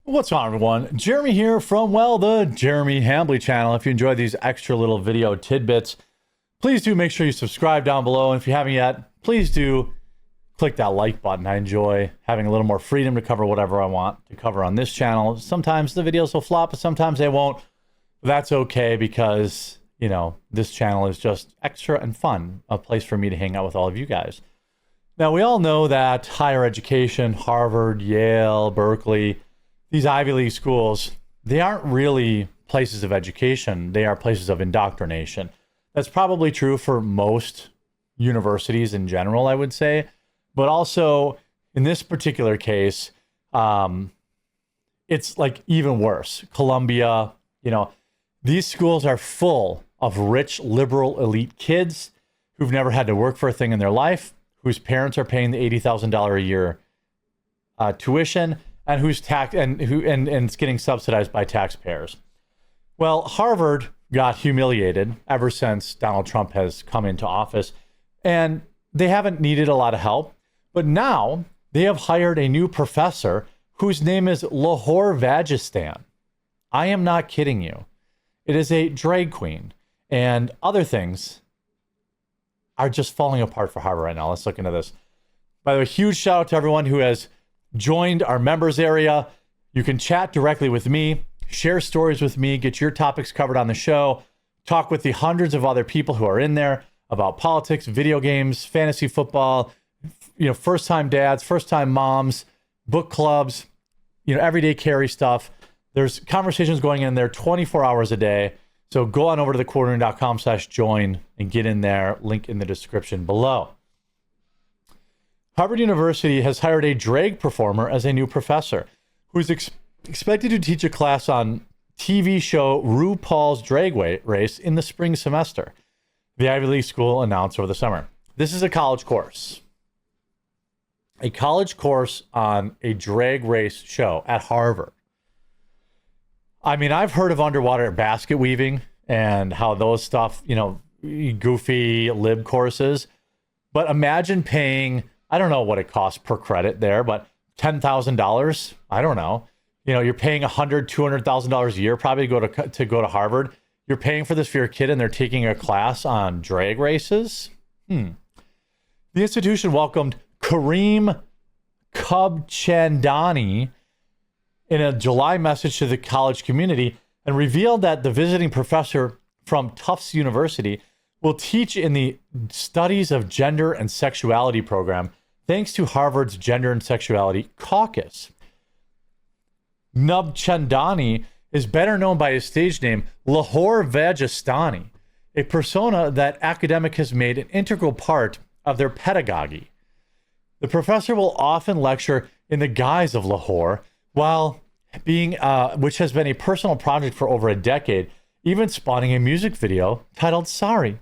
What's on, everyone? Jeremy here from, well, the Jeremy Hambly channel. If you enjoy these extra little video tidbits, please do make sure you subscribe down below. And if you haven't yet, please do click that like button. I enjoy having a little more freedom to cover whatever I want to cover on this channel. Sometimes the videos will flop, but sometimes they won't. That's okay because, you know, this channel is just extra and fun, a place for me to hang out with all of you guys. Now, we all know that higher education, Harvard, Yale, Berkeley, these Ivy League schools, they aren't really places of education. They are places of indoctrination. That's probably true for most universities in general, I would say. But also, in this particular case, it's like even worse. Columbia, you know, these schools are full of rich, liberal, elite kids who've never had to work for a thing in their life, whose parents are paying the $80,000 a year tuition, and who's and it's getting subsidized by taxpayers. Well, Harvard got humiliated ever since Donald Trump has come into office, and they haven't needed a lot of help. But now they have hired a new professor whose name is Lahore Vagistan. I am not kidding you. It is a drag queen, and other things are just falling apart for Harvard right now. Let's look into this. By the way, huge shout out to everyone who has joined our members area. You can chat directly with me, share stories with me, get your topics covered on the show, talk with the hundreds of other people who are in there about politics, video games, fantasy football, you know, first-time dads, first-time moms, book clubs, you know, everyday carry stuff. There's conversations going in there 24 hours a day. So go on over to thequartering.com/join and get in there. Link in the description below. Harvard University has hired a drag performer as a new professor who's expected to teach a class on TV show RuPaul's Drag Race in the spring semester, the Ivy League school announced over the summer. This is a college course. A college course on a drag race show at Harvard. I mean, I've heard of underwater basket weaving and how those stuff, you know, goofy lib courses. But imagine paying, I don't know what it costs per credit there, but $10,000. I don't know. You know, you're paying $100,000, $200,000 a year probably to go to Harvard. You're paying for this for your kid, and they're taking a class on drag races. The institution welcomed Kareem Kubchandani in a July message to the college community and revealed that the visiting professor from Tufts University will teach in the Studies of Gender and Sexuality program, thanks to Harvard's Gender and Sexuality Caucus. Nubchandani is better known by his stage name, Lahore Vajistani, a persona that academic has made an integral part of their pedagogy. The professor will often lecture in the guise of Lahore, while being, which has been a personal project for over a decade, even spawning a music video titled Sorry.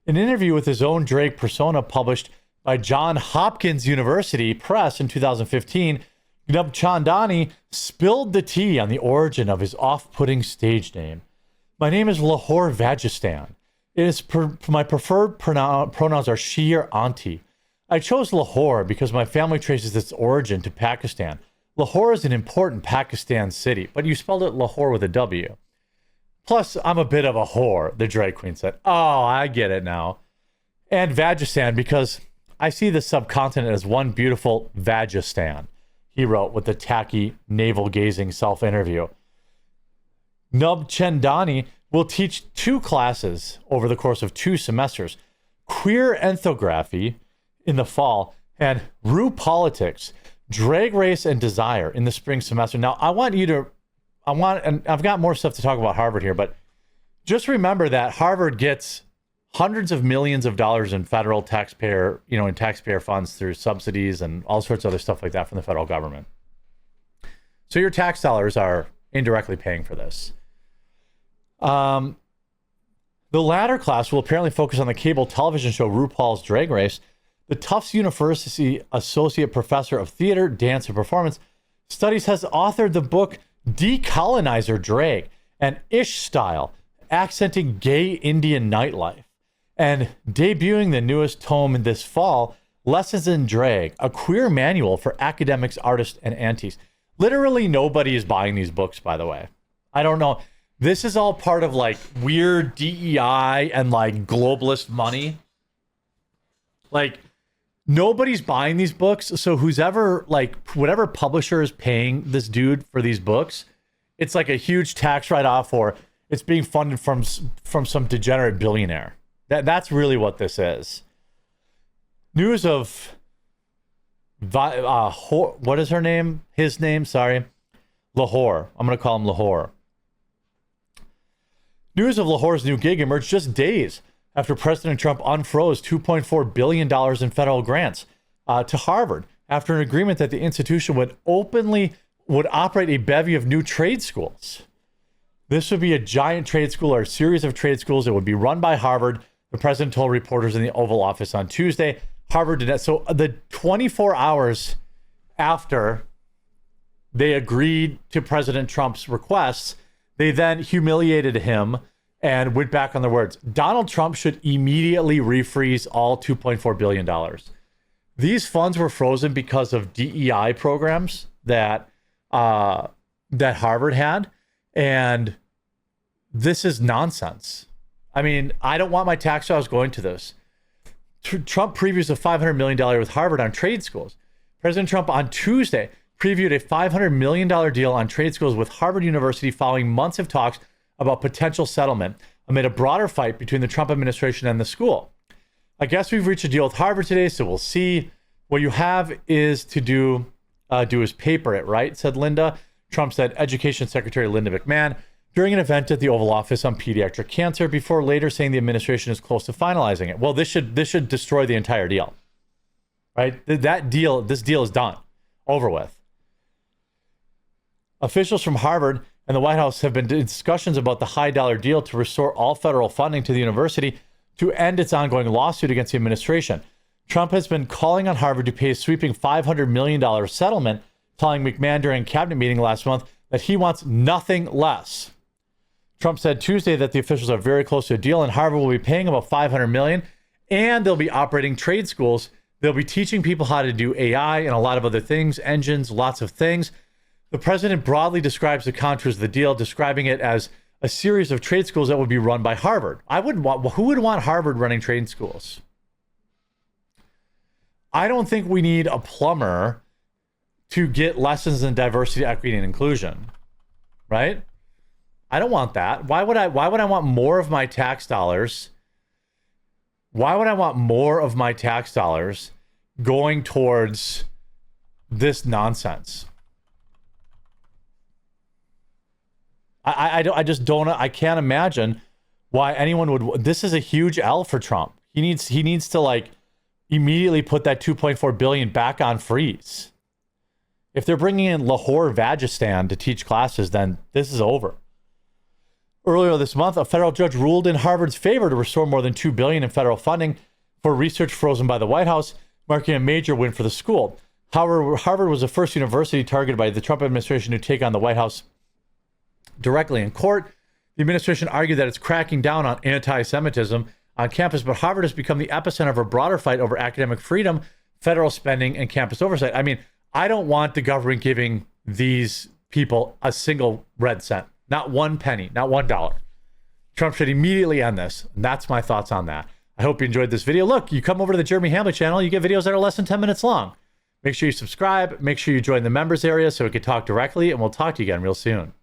An interview with his own drag persona published by Johns Hopkins University Press in 2015, Nubchandani spilled the tea on the origin of his off-putting stage name. My name is Lahore Vagistan. It is my preferred pronouns are she or auntie. I chose Lahore because my family traces its origin to Pakistan. Lahore is an important Pakistan city, but you spelled it Lahore with a W. Plus, I'm a bit of a whore, the drag queen said. Oh, I get it now. And Vagistan, because I see the subcontinent as one beautiful Vagistan, he wrote with a tacky, navel-gazing self-interview. Nubchandani will teach 2 classes over the course of 2 semesters, queer ethnography in the fall and RuPolitics, drag race and desire in the spring semester. Now, and I've got more stuff to talk about Harvard here, but just remember that Harvard gets hundreds of millions of dollars in federal taxpayer, you know, in taxpayer funds through subsidies and all sorts of other stuff like that from the federal government. So your tax dollars are indirectly paying for this. The latter class will apparently focus on the cable television show RuPaul's Drag Race. The Tufts University Associate Professor of Theater, Dance, and Performance Studies has authored the book Decolonizer Drag, an Ish style, accenting gay Indian nightlife, and debuting the newest tome this fall, Lessons in Drag, a queer manual for academics, artists, and aunties. Literally nobody is buying these books, by the way. I don't know. This is all part of like weird DEI and like globalist money. Like nobody's buying these books. So who's ever like whatever publisher is paying this dude for these books, it's like a huge tax write-off, or it's being funded from some degenerate billionaire. That's really what this is. News of what is her name? His name, sorry. Lahore. I'm going to call him Lahore. News of Lahore's new gig emerged just days after President Trump unfroze $2.4 billion in federal grants to Harvard after an agreement that the institution would operate a bevy of new trade schools. This would be a giant trade school or a series of trade schools that would be run by Harvard, the president told reporters in the Oval Office on Tuesday. Harvard did that. So the 24 hours after they agreed to President Trump's requests, they then humiliated him and went back on their words. Donald Trump should immediately refreeze all $2.4 billion. These funds were frozen because of DEI programs that Harvard had. And this is nonsense. I mean, I don't want my tax dollars going to this. Trump previews a $500 million with Harvard on trade schools. President Trump on Tuesday previewed a $500 million deal on trade schools with Harvard University following months of talks about potential settlement amid a broader fight between the Trump administration and the school. I guess we've reached a deal with Harvard today, so we'll see. What you have is to do is paper it, right? Said Linda. Trump said Education Secretary Linda McMahon during an event at the Oval Office on pediatric cancer, before later saying the administration is close to finalizing it. Well, this should destroy the entire deal, right? This deal is done, over with. Officials from Harvard and the White House have been in discussions about the high dollar deal to restore all federal funding to the university to end its ongoing lawsuit against the administration. Trump has been calling on Harvard to pay a sweeping $500 million settlement, telling McMahon during a cabinet meeting last month that he wants nothing less. Trump said Tuesday that the officials are very close to a deal and Harvard will be paying about $500 million, and they'll be operating trade schools. They'll be teaching people how to do AI and a lot of other things, engines, lots of things. The president broadly describes the contours of the deal, describing it as a series of trade schools that would be run by Harvard. Who would want Harvard running trade schools? I don't think we need a plumber to get lessons in diversity, equity, and inclusion, right? I don't want that. Why would I want more of my tax dollars? Why would I want more of my tax dollars going towards this nonsense? I just don't. I can't imagine why anyone would. This is a huge L for Trump. He needs to like immediately put that $2.4 billion back on freeze. If they're bringing in Lahore Vagistan to teach classes, then this is over. Earlier this month, a federal judge ruled in Harvard's favor to restore more than $2 billion in federal funding for research frozen by the White House, marking a major win for the school. However, Harvard was the first university targeted by the Trump administration to take on the White House directly in court. The administration argued that it's cracking down on anti-Semitism on campus, but Harvard has become the epicenter of a broader fight over academic freedom, federal spending, and campus oversight. I mean, I don't want the government giving these people a single red cent, not one penny, not $1. Trump should immediately end this. And that's my thoughts on that. I hope you enjoyed this video. Look, you come over to the Jeremy Hambley channel, you get videos that are less than 10 minutes long. Make sure you subscribe. Make sure you join the members area so we can talk directly, and we'll talk to you again real soon.